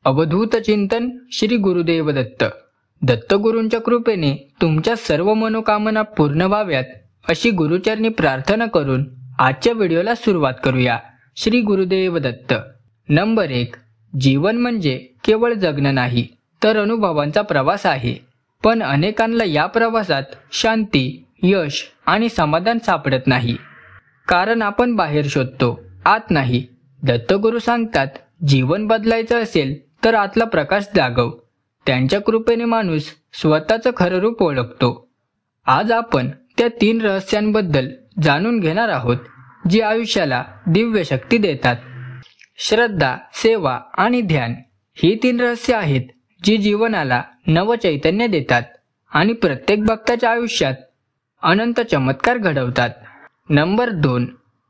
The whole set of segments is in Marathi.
अवधूत चिंतन श्री गुरुदेव दत्त. दत्तगुरूंच्या कृपेने तुमच्या सर्व मनोकामना पूर्ण व्हाव्यात अशी गुरुचरणी प्रार्थना करून आजच्या व्हिडिओला सुरुवात करूया. श्री गुरुदेव दत्त. नंबर 1. जीवन म्हणजे केवळ जगणं नाही तर अनुभवांचा प्रवास आहे. पण अनेकांना या प्रवासात शांती, यश आणि समाधान सापडत नाही. कारण आपण बाहेर शोधतो, आत नाही. दत्तगुरू सांगतात, जीवन बदलायचं असेल तर आतला प्रकाश जागव. त्यांच्या कृपेने माणूस स्वतःचं खरं रूप ओळखतो. आज आपण त्या 3 रहस्यांबद्दल जाणून घेणार आहोत जी आयुष्याला दिव्य शक्ती देतात. श्रद्धा, सेवा आणि ध्यान ही 3 रहस्य आहेत जी जीवनाला नवचैतन्य देतात आणि प्रत्येक भक्ताच्या आयुष्यात अनंत चमत्कार घडवतात. नंबर 2.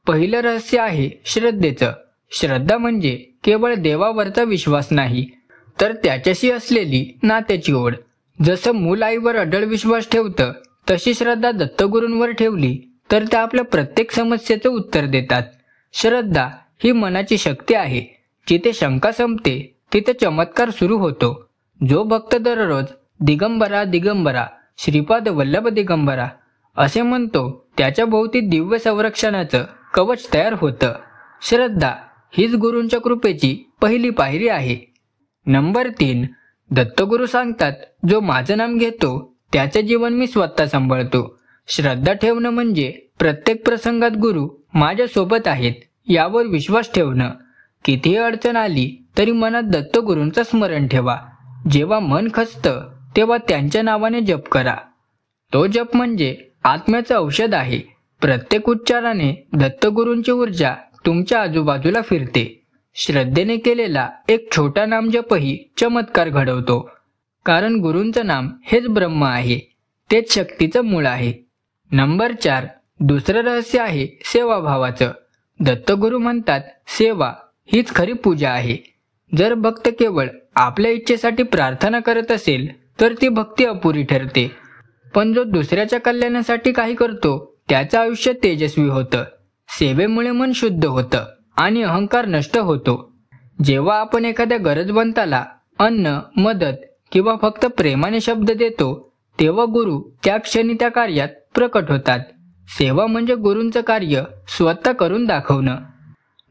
पहिलं रहस्य आहे श्रद्धेचं. श्रद्धा म्हणजे केवळ देवावरचा विश्वास नाही तर त्याच्याशी असलेली नात्याची ओढ. जसं मूल आईवर अढळ विश्वास ठेवतं तशी श्रद्धा दत्तगुरूंवर ठेवली तर त्या आपल्या प्रत्येक समस्येचं उत्तर देतात. श्रद्धा ही मनाची शक्ती आहे. जिथे शंका संपते तिथे चमत्कार सुरू होतो. जो भक्त दररोज दिगंबरा दिगंबरा, श्रीपाद वल्लभ दिगंबरा असे म्हणतो त्याच्या भोवती दिव्य संरक्षणाचं कवच तयार होतं. श्रद्धा हीच गुरूंच्या कृपेची पहिली पायरी आहे. नंबर 3. दत्तगुरू सांगतात, जो माझं नाम घेतो त्याचे जीवन मी स्वतः सांभाळतो. श्रद्धा ठेवणं म्हणजे प्रत्येक प्रसंगात गुरु माझ्या सोबत आहेत यावर विश्वास ठेवणं. कितीही अडचण आली तरी मनात दत्तगुरूंचं स्मरण ठेवा. जेव्हा मन खचतं तेव्हा त्यांच्या नावाने जप करा. तो जप म्हणजे आत्म्याचं औषध आहे. प्रत्येक उच्चाराने दत्तगुरूंची ऊर्जा तुमच्या आजूबाजूला फिरते. श्रद्धेने केलेला एक छोटा नामजपही चमत्कार घडवतो. कारण गुरूंचं नाम हेच ब्रह्म आहे, तेच शक्तीचं मूळ आहे. नंबर 4. दुसरं रहस्य आहे सेवाभावाचं. दत्तगुरू म्हणतात, सेवा हीच खरी पूजा आहे. जर भक्त केवळ आपल्या इच्छेसाठी प्रार्थना करत असेल तर ती भक्ती अपुरी ठरते. पण जो दुसऱ्याच्या कल्याणासाठी काही करतो त्याचं आयुष्य तेजस्वी होतं. सेवेमुळे मन शुद्ध होतं आणि अहंकार नष्ट होतो. जेव्हा आपण एखाद्या गरजवंताला अन्न, मदत किंवा फक्त प्रेमाने शब्द देतो तेव्हा गुरु त्या क्षणी त्या कार्यात प्रकट होतात. सेवा म्हणजे गुरूंचं कार्य स्वतः करून दाखवणं.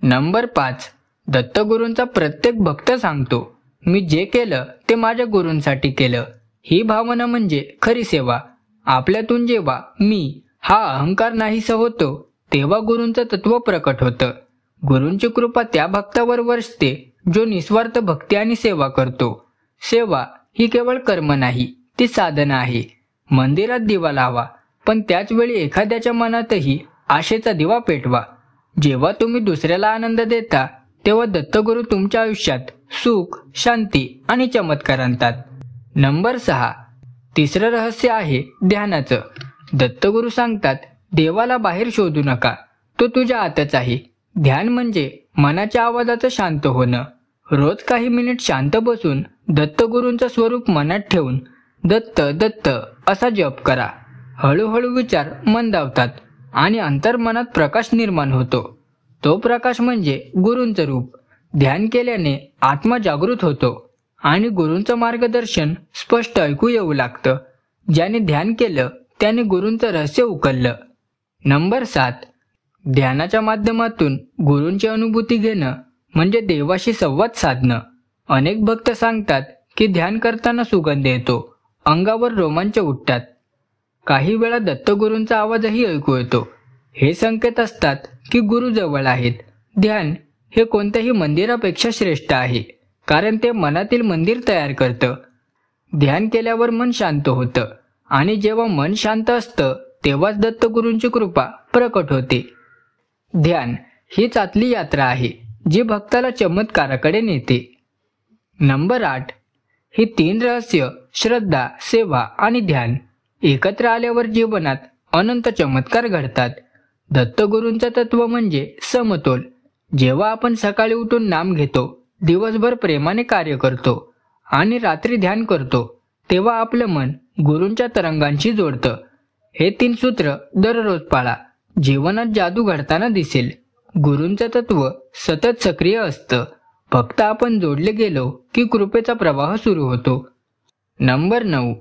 नंबर 5. दत्तगुरूंचा प्रत्येक भक्त सांगतो, मी जे केलं ते माझ्या गुरूंसाठी केलं. ही भावना म्हणजे खरी सेवा. आपल्यातून जेव्हा मी हा अहंकार नाहीसा होतो तेव्हा गुरूंचं तत्व प्रकट होतं. गुरूंची कृपा त्या भक्तावर वर्षते जो निस्वार्थ भक्ती आणि सेवा करतो. सेवा ही केवळ कर्म नाही, ती साधना आहे. मंदिरात दिवा लावा पण त्याच वेळी एखाद्याच्या मनातही आशेचा दिवा पेटवा. जेव्हा तुम्ही दुसऱ्याला आनंद देता तेव्हा दत्तगुरू तुमच्या आयुष्यात सुख, शांती आणि चमत्कार आणतात. नंबर 6. तिसरं रहस्य आहे ध्यानाचं. दत्तगुरू सांगतात, देवाला बाहेर शोधू नका, तो तुझ्या आतच आहे. ध्यान म्हणजे मनाच्या आवाजाचं शांत होणं. रोज काही मिनिट शांत बसून दत्तगुरूंचं स्वरूप मनात ठेवून दत्त दत्त असा जप करा. हळूहळू विचार मंदावतात आणि अंतर्मनात प्रकाश निर्माण होतो. तो प्रकाश म्हणजे गुरूंचं रूप. ध्यान केल्याने आत्मा जागृत होतो आणि गुरूंचं मार्गदर्शन स्पष्ट ऐकू येऊ लागतं. ज्याने ध्यान केलं त्याने गुरूंचं रहस्य उकललं. नंबर 7. ध्यानाच्या माध्यमातून गुरूंची अनुभूती घेणं म्हणजे देवाशी संवाद साधणं. अनेक भक्त सांगतात की ध्यान करताना सुगंध येतो, अंगावर रोमांच उठतात. काही वेळा दत्तगुरूंचा आवाजही ऐकू येतो. हे संकेत असतात की गुरु जवळ आहेत. ध्यान हे कोणत्याही मंदिरापेक्षा श्रेष्ठ आहे कारण ते मनातील मंदिर तयार करतं. ध्यान केल्यावर मन शांत होतं आणि जेव्हा मन शांत असतं तेव्हाच दत्तगुरूंची कृपा प्रकट होते. ध्यान हीच आतली यात्रा आहे जी भक्ताला चमत्काराकडे नेते. नंबर 8. ही 3 रहस्य श्रद्धा, सेवा आणि ध्यान एकत्र आल्यावर जीवनात अनंत चमत्कार घडतात. दत्तगुरूंचं तत्व म्हणजे समतोल. जेव्हा आपण सकाळी उठून नाम घेतो, दिवसभर प्रेमाने कार्य करतो आणि रात्री ध्यान करतो तेव्हा आपलं मन गुरूंच्या तरंगांशी जोडतं. हे 3 सूत्र दररोज पाळा. जीवनात जादू घडताना दिसेल. गुरूंचं तत्व सतत सक्रिय असतं फक्त आपण जोडले गेलो की कृपेचा प्रवाह सुरू होतो. नंबर 9.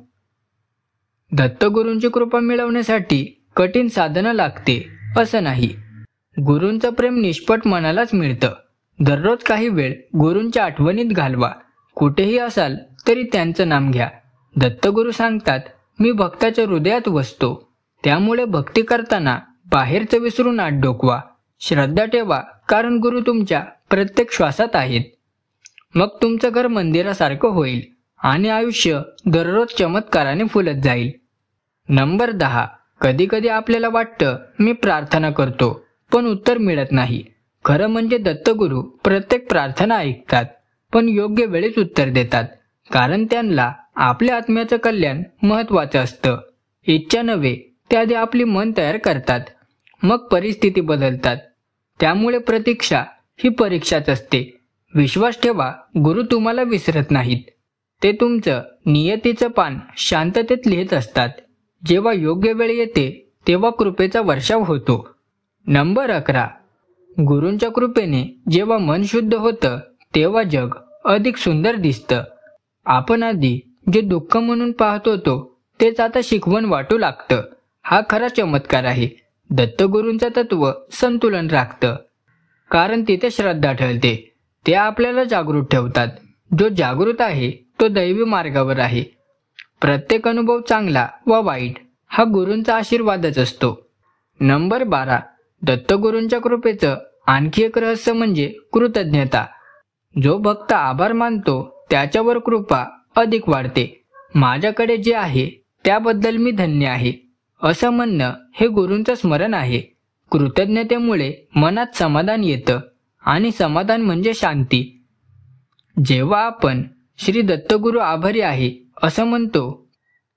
दत्तगुरूंची कृपा मिळवण्यासाठी कठीण साधना लागते असं नाही. गुरूंचं प्रेम निष्पट मनालाच मिळतं. दररोज काही वेळ गुरूंच्या आठवणीत घालवा. कुठेही असाल तरी त्यांचं नाम घ्या. दत्तगुरू सांगतात, मी भक्ताच्या हृदयात वसतो. त्यामुळे भक्ती करताना बाहेरचं विसरून आत डोकवा. श्रद्धा ठेवा, कारण गुरु तुमच्या प्रत्येक श्वासात आहेत. मग तुमचं घर मंदिरासारखं होईल आणि आयुष्य दररोज चमत्काराने फुलत जाईल. नंबर 10. कधी कधी आपल्याला वाटतं मी प्रार्थना करतो पण उत्तर मिळत नाही. खरं म्हणजे दत्तगुरू प्रत्येक प्रार्थना ऐकतात, पण योग्य वेळीच उत्तर देतात. कारण त्यांना आपल्या आत्म्याचं कल्याण महत्त्वाचं असतं. इच्छा नव्हे, त्याआधी आपली मन तयार करतात, मग परिस्थिती बदलतात. त्यामुळे प्रतीक्षा ही परीक्षाच असते. विश्वास ठेवा, गुरु तुम्हाला विसरत नाहीत. ते तुमचं नियतीचं पान शांततेत लिहित असतात. जेव्हा योग्य वेळ येते तेव्हा कृपेचा वर्षाव होतो. नंबर 11. गुरूंच्या कृपेने जेव्हा मन शुद्ध होतं तेव्हा जग अधिक सुंदर दिसतं. आपण आधी जे दुःख म्हणून पाहत होतो तेच आता शिकवण वाटू लागतं. हा खरा चमत्कार आहे. दत्तगुरूंचं तत्व संतुलन राखतं, कारण तिथे श्रद्धा ठेवते. ते आपल्याला जागृत ठेवतात. जो जागृत आहे तो दैवी मार्गावर आहे. प्रत्येक अनुभव चांगला व वाईट हा गुरूंचा आशीर्वादच असतो. नंबर 12. दत्तगुरूंच्या कृपेचं आणखी एक रहस्य म्हणजे कृतज्ञता. जो भक्त आभार मानतो त्याच्यावर कृपा अधिक वाढते. माझ्याकडे जे आहे त्याबद्दल मी धन्य आहे असं म्हणणं हे गुरूंचं स्मरण आहे. कृतज्ञतेमुळे मनात समाधान येतं आणि समाधान म्हणजे शांती. जेव्हा आपण श्री दत्तगुरू आभारी आहे असं म्हणतो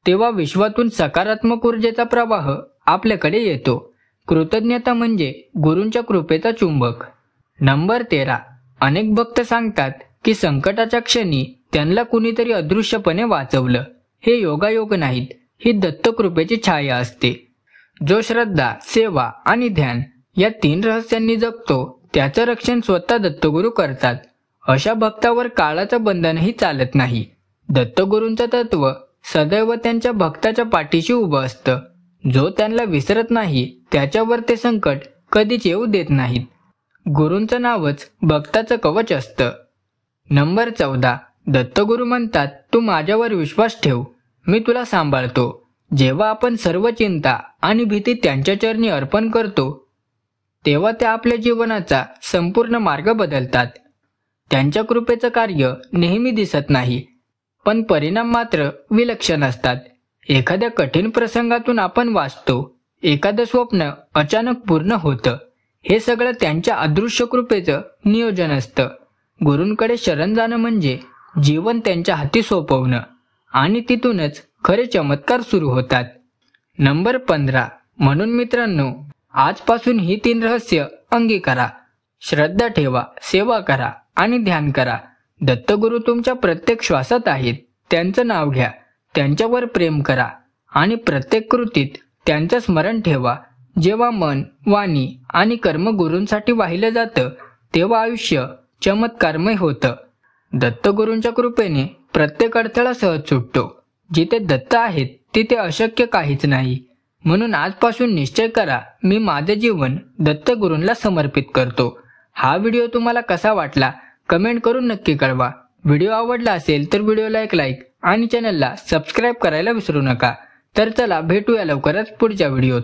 तेव्हा विश्वातून सकारात्मक ऊर्जेचा प्रवाह आपल्याकडे येतो. कृतज्ञता म्हणजे गुरूंच्या कृपेचा चुंबक. नंबर 13. अनेक भक्त सांगतात की संकटाच्या क्षणी त्यांना कुणीतरी अदृश्यपणे वाचवलं. हे योगायोग नाहीत, ही दत्तकृपेची छाया असते. जो श्रद्धा, सेवा आणि ध्यान या 3 रहस्यांनी जगतो त्याचं रक्षण स्वतः दत्तगुरू करतात. अशा भक्तावर काळाचं बंधनही चालत नाही. दत्तगुरूंचं तत्व सदैव त्यांच्या भक्ताच्या पाठीशी उभं असतं. जो त्यांना विसरत नाही त्याच्यावर ते संकट कधीच येऊ देत नाहीत. गुरूंचं नावच भक्ताचं कवच असतं. नंबर 14. दत्तगुरू म्हणतात, तू माझ्यावर विश्वास ठेव, मी तुला सांभाळतो. जेव्हा आपण सर्व चिंता आणि भीती त्यांच्या चरणी अर्पण करतो तेव्हा ते आपल्या जीवनाचा संपूर्ण मार्ग बदलतात. त्यांच्या कृपेचं कार्य नेहमी दिसत नाही, पण परिणाम मात्र विलक्षण असतात. एखाद्या कठीण प्रसंगातून आपण वाचतो, एखादं स्वप्न अचानक पूर्ण होतं. हे सगळं त्यांच्या अदृश्य कृपेचं नियोजन असतं. गुरूंकडे शरण जाणं म्हणजे जीवन त्यांच्या हाती सोपवणं आणि तिथूनच खरे चमत्कार सुरू होतात. नंबर 15. म्हणून मित्रांनो, आजपासून ही 3 रहस्य अंगीकारा. श्रद्धा ठेवा, सेवा करा आणि ध्यान करा. दत्तगुरू तुमच्या प्रत्येक श्वासात आहेत. त्यांचं नाव घ्या, त्यांच्यावर प्रेम करा आणि प्रत्येक कृतीत त्यांचं स्मरण ठेवा. जेव्हा मन, वाणी आणि कर्म गुरूंसाठी वाहिलं जातं तेव्हा आयुष्य चमत्कारमय होतं. दत्तगुरूंच्या कृपेने प्रत्येक अडथळा सहज सुटतो. जिथे दत्त आहेत तिथे अशक्य काहीच नाही. म्हणून आजपासून निश्चय करा, मी माझे जीवन दत्तगुरूंना समर्पित करतो. हा व्हिडिओ तुम्हाला कसा वाटला कमेंट करून नक्की कळवा. व्हिडिओ आवडला असेल तर व्हिडिओला एक लाईक आणि चॅनलला सबस्क्राईब करायला विसरू नका. तर चला भेटूया लवकरच पुढच्या व्हिडिओत.